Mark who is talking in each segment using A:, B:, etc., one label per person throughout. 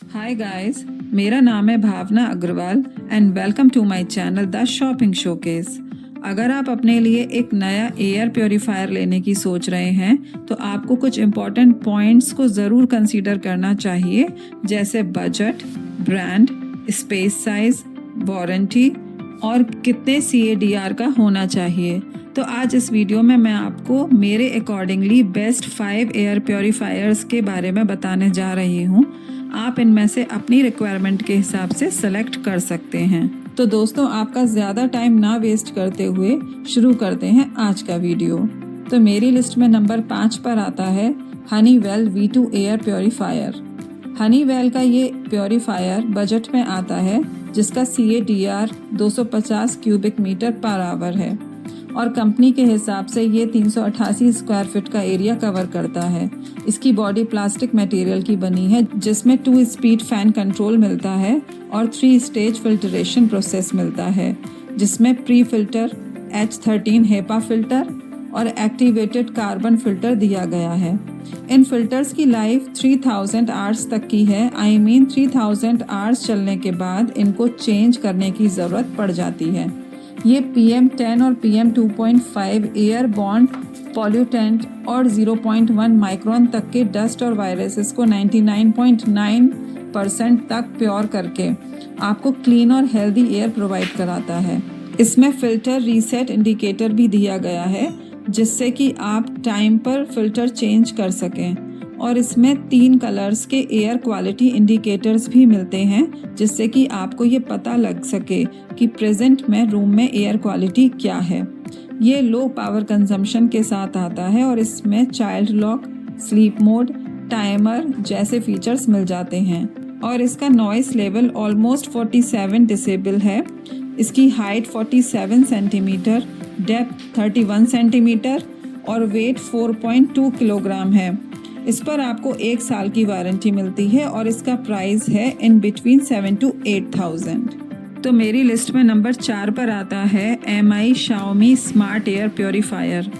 A: Hi guys, मेरा नाम है Bhavna Agarwal and welcome to my channel the shopping showcase. अगर आप अपने लिए एक नया एयर प्योरीफायर लेने की सोच रहे हैं तो आपको कुछ इम्पोर्टेंट पॉइंट्स को ज़रूर कंसीडर करना चाहिए, जैसे budget, brand, space size, warranty और कितने CADR का होना चाहिए। तो आज इस वीडियो में मैं आपको मेरे अकॉर्डिंगली बेस्ट 5 एयर प्योरीफायर्स के बारे में बताने जा रही हूँ। आप इनमें से अपनी रिक्वायरमेंट के हिसाब से सेलेक्ट कर सकते हैं। तो दोस्तों, आपका ज़्यादा टाइम ना वेस्ट करते हुए शुरू करते हैं आज का वीडियो। तो मेरी लिस्ट में नंबर 5 पर आता है Honeywell V2 air purifier. Honeywell का ये प्योरीफायर बजट में आता है, जिसका CADR 250 cubic meter per hour है और कंपनी के हिसाब से ये 388 स्क्वायर फीट का एरिया कवर करता है। इसकी बॉडी प्लास्टिक मटेरियल की बनी है, जिसमें 2 स्पीड फैन कंट्रोल मिलता है और 3 स्टेज फिल्ट्रेशन प्रोसेस मिलता है, जिसमें pre filter, H13 HEPA filter और एक्टिवेटेड कार्बन फिल्टर दिया गया है। इन फिल्टर्स की लाइफ 3000 आवर्स तक की है। 3000 आवर्स चलने के बाद इनको चेंज करने की ज़रूरत पड़ जाती है। ये PM10 और PM2.5 एयर बॉन्ड पॉल्यूटेंट और 0.1 माइक्रोन तक के डस्ट और वायरसेस को 99.9% तक प्योर करके आपको क्लीन और हेल्दी एयर प्रोवाइड कराता है। इसमें फ़िल्टर रीसेट इंडिकेटर भी दिया गया है, जिससे कि आप टाइम पर फ़िल्टर चेंज कर सकें। और इसमें 3 कलर्स के एयर क्वालिटी इंडिकेटर्स भी मिलते हैं, जिससे कि आपको ये पता लग सके कि प्रेजेंट में रूम में एयर क्वालिटी क्या है। ये लो पावर कंजम्पशन के साथ आता है और इसमें child lock, sleep mode, timer जैसे फीचर्स मिल जाते हैं। और इसका नॉइस लेवल ऑलमोस्ट 47 डिसेबल है। इसकी हाइट 47 सेंटीमीटर, डेप्थ 31 सेंटीमीटर और वेट 4.2 किलोग्राम है। इस पर आपको 1 साल की वारंटी मिलती है और इसका प्राइस है इन बिटवीन 7 to 8,000। तो मेरी लिस्ट में नंबर 4 पर आता है MI Xiaomi smart air purifier.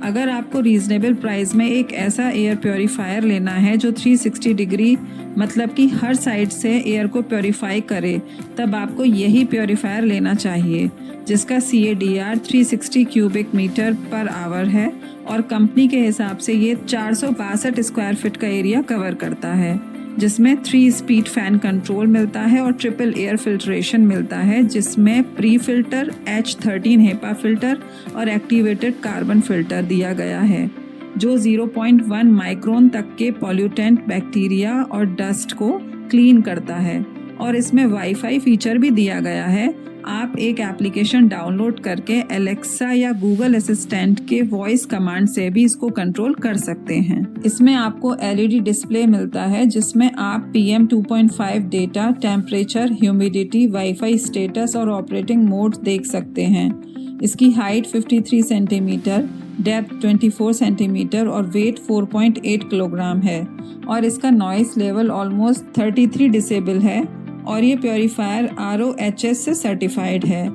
A: अगर आपको रीजनेबल प्राइस में एक ऐसा एयर प्योरीफायर लेना है जो 360 डिग्री मतलब कि हर साइड से एयर को प्योरीफाई करे, तब आपको यही प्योरीफायर लेना चाहिए, जिसका CADR 360 cubic meter per hour है और कंपनी के हिसाब से ये 462 स्क्वायर फीट का एरिया कवर करता है, जिसमें 3 स्पीड फैन कंट्रोल मिलता है और ट्रिपल एयर फिल्ट्रेशन मिलता है, जिसमें pre filter, H13 HEPA filter और एक्टिवेटेड कार्बन फिल्टर दिया गया है, जो 0.1 माइक्रोन तक के पॉल्यूटेंट, बैक्टीरिया और डस्ट को क्लीन करता है। और इसमें वाईफाई फीचर भी दिया गया है। आप एक एप्लीकेशन डाउनलोड करके एलेक्सा या गूगल असिस्टेंट के वॉइस कमांड से भी इसको कंट्रोल कर सकते हैं। इसमें आपको LED डिस्प्ले मिलता है, जिसमें आप PM2.5 data, temperature, humidity, wifi status और ऑपरेटिंग मोड देख सकते हैं। इसकी हाइट 53 सेंटीमीटर, डेप्थ 24 सेंटीमीटर और वेट 4.8 किलोग्राम है और इसका नॉइस लेवल ऑलमोस्ट 33 डिसेबल है और ये प्योरीफायर RoHS से सर्टिफाइड है।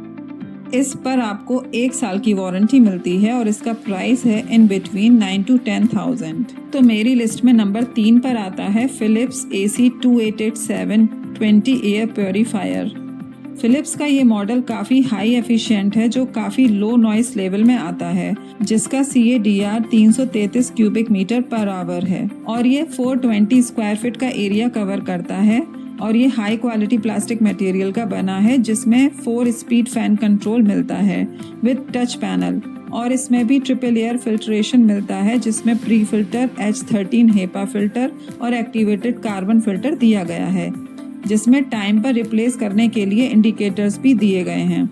A: इस पर आपको 1 साल की वारंटी मिलती है और इसका प्राइस है इन बिटवीन 9 to 10,000। तो मेरी लिस्ट में नंबर 3 पर आता है Philips AC2887 20 air purifier. Philips का ये मॉडल काफ़ी हाई एफिशिएंट है, जो काफ़ी लो नॉइस लेवल में आता है, जिसका CADR 333 cubic meter per hour है और ये 420 स्क्वायर फीट का एरिया कवर करता है और ये हाई क्वालिटी प्लास्टिक मटेरियल का बना है, जिसमें 4 स्पीड फैन कंट्रोल मिलता है विद टच पैनल और इसमें भी ट्रिपल एयर फिल्ट्रेशन मिलता है, जिसमें pre filter, H13 HEPA filter और एक्टिवेटेड कार्बन फिल्टर दिया गया है, जिसमें टाइम पर रिप्लेस करने के लिए इंडिकेटर्स भी दिए गए हैं।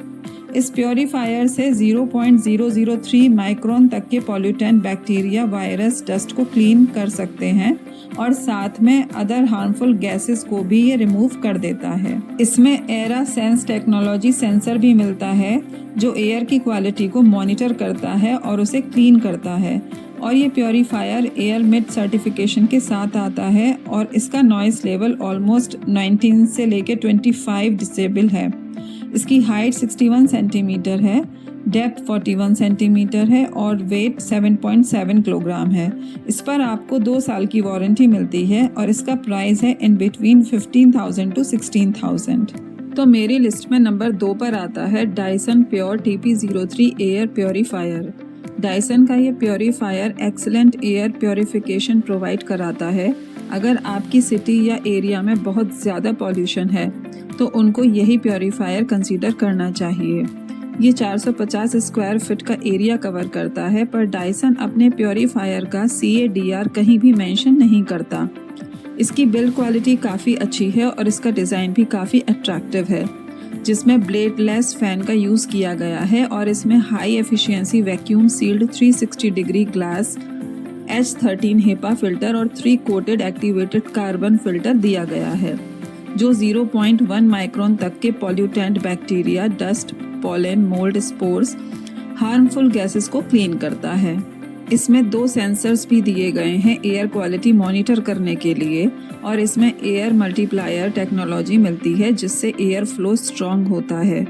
A: इस प्योरीफायर से 0.003 माइक्रोन तक के पॉल्यूटेंट, बैक्टीरिया, वायरस, डस्ट को क्लीन कर सकते हैं और साथ में अदर हार्मफुल गैसेस को भी ये रिमूव कर देता है। इसमें एरा सेंस टेक्नोलॉजी सेंसर भी मिलता है, जो एयर की क्वालिटी को मॉनिटर करता है और उसे क्लीन करता है और ये प्योरीफायर एयर मिड सर्टिफिकेशन के साथ आता है और इसका नॉइस लेवल ऑलमोस्ट 19 से लेके 25 डिसेबल है। इसकी हाइट 61 सेंटीमीटर है, डेप्थ 41 सेंटीमीटर है और वेट 7.7 किलोग्राम है। इस पर आपको 2 साल की वारंटी मिलती है और इसका प्राइस है इन बिटवीन 15,000 to 16,000। तो मेरी लिस्ट में नंबर 2 पर आता है Dyson pure TP03 air purifier. Dyson का ये purifier excellent air purification provide कराता है। अगर आपकी सिटी या एरिया में बहुत ज़्यादा पॉल्यूशन है तो उनको यही प्योरीफायर कंसीडर करना चाहिए। ये 450 स्क्वायर फीट का एरिया कवर करता है, पर डायसन अपने प्योरीफायर का CADR कहीं भी मेंशन नहीं करता। इसकी बिल्ड क्वालिटी काफ़ी अच्छी है और इसका डिज़ाइन भी काफ़ी अट्रैक्टिव है, जिसमें ब्लेडलेस फ़ैन का यूज़ किया गया है और इसमें high efficiency vacuum sealed 360 degree glass H13 HEPA filter और 3 कोटेड एक्टिवेटेड कार्बन फिल्टर दिया गया है, जो 0.1 माइक्रोन तक के pollutant bacteria, dust, pollen, mould, spores, harmful gases को क्लीन करता है। इसमें 2 सेंसर्स भी दिए गए हैं एयर क्वालिटी मॉनिटर करने के लिए और इसमें एयर मल्टीप्लायर टेक्नोलॉजी मिलती है जिससे एयर फ्लो स्ट्रॉन्ग होता है।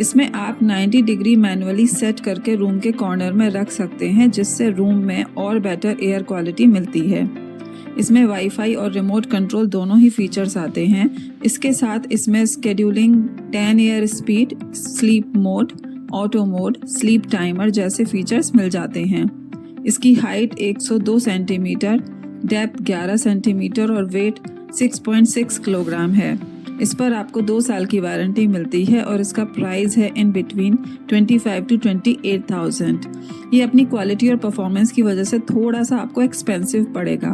A: इसमें आप 90 डिग्री मैनुअली सेट करके रूम के कॉर्नर में रख सकते हैं, जिससे रूम में और बेटर एयर क्वालिटी मिलती है। इसमें वाईफाई और रिमोट कंट्रोल दोनों ही फीचर्स आते हैं। इसके साथ इसमें scheduling, 10 air speed, sleep mode, auto mode, sleep timer जैसे फीचर्स मिल जाते हैं। इसकी हाइट 102 सेंटीमीटर, डेप्थ 11 सेंटीमीटर और वेट 6.6 किलोग्राम है। इस पर आपको 2 साल की वारंटी मिलती है और इसका प्राइस है इन बिटवीन 25 to 28,000। ये अपनी क्वालिटी और परफॉर्मेंस की वजह से थोड़ा सा आपको एक्सपेंसिव पड़ेगा,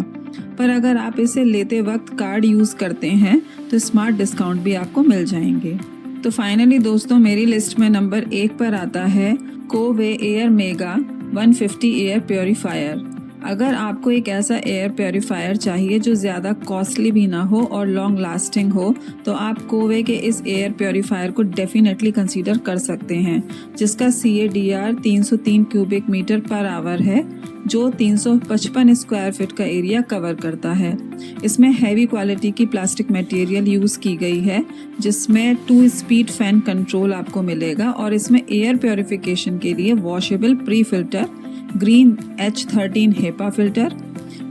A: पर अगर आप इसे लेते वक्त कार्ड यूज़ करते हैं तो स्मार्ट डिस्काउंट भी आपको मिल जाएंगे। तो फाइनली दोस्तों, मेरी लिस्ट में नंबर 1 पर आता है कोवे एयर मेगा 150 एयर प्योरीफायर। अगर आपको एक ऐसा एयर प्योरीफायर चाहिए जो ज़्यादा कॉस्टली भी ना हो और लॉन्ग लास्टिंग हो, तो आप कोवे के इस एयर प्योरीफायर को डेफिनेटली कंसीडर कर सकते हैं, जिसका CADR 303 cubic meter per hour है, जो 355 स्क्वायर फीट का एरिया कवर करता है। इसमें हैवी क्वालिटी की प्लास्टिक मटेरियल यूज़ की गई है, जिसमें 2 स्पीड फैन कंट्रोल आपको मिलेगा और इसमें एयर प्योरीफिकेशन के लिए washable pre filter, green H13 HEPA फिल्टर,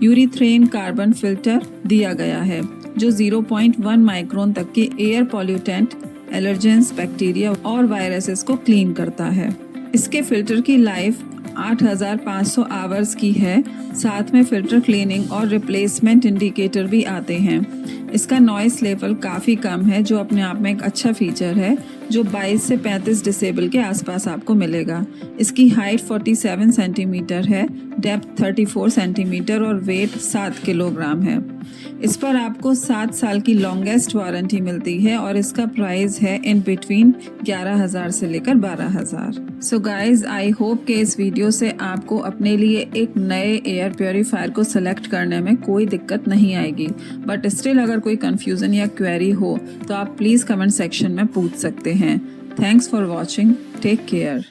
A: यूरीथ्रेन कार्बन फिल्टर दिया गया है, जो 0.1 माइक्रोन तक के एयर पॉल्यूटेंट, एलर्जेंस, बैक्टीरिया और वायरसेस को क्लीन करता है। इसके फिल्टर की लाइफ 8,500 आवर्स की है। साथ में फिल्टर क्लीनिंग और रिप्लेसमेंट इंडिकेटर भी आते हैं। इसका नॉइस लेवल काफ़ी कम है, जो अपने आप में एक अच्छा फीचर है, जो 22 से 35 डेसिबल के आसपास आपको मिलेगा। इसकी हाइट 47 सेंटीमीटर है, डेप्थ 34 सेंटीमीटर और वेट 7 किलोग्राम है। इस पर आपको 7 साल की लॉन्गेस्ट वारंटी मिलती है और इसका प्राइस है इन बिटवीन 11,000 से लेकर 12,000। सो गाइज, आई होप कि इस वीडियो से आपको अपने लिए एक नए एयर प्योरीफायर को सिलेक्ट करने में कोई दिक्कत नहीं आएगी। बट स्टिल अगर कोई कंफ्यूजन या क्वेरी हो तो आप प्लीज़ कमेंट सेक्शन में पूछ सकते हैं। Thanks for watching, take care.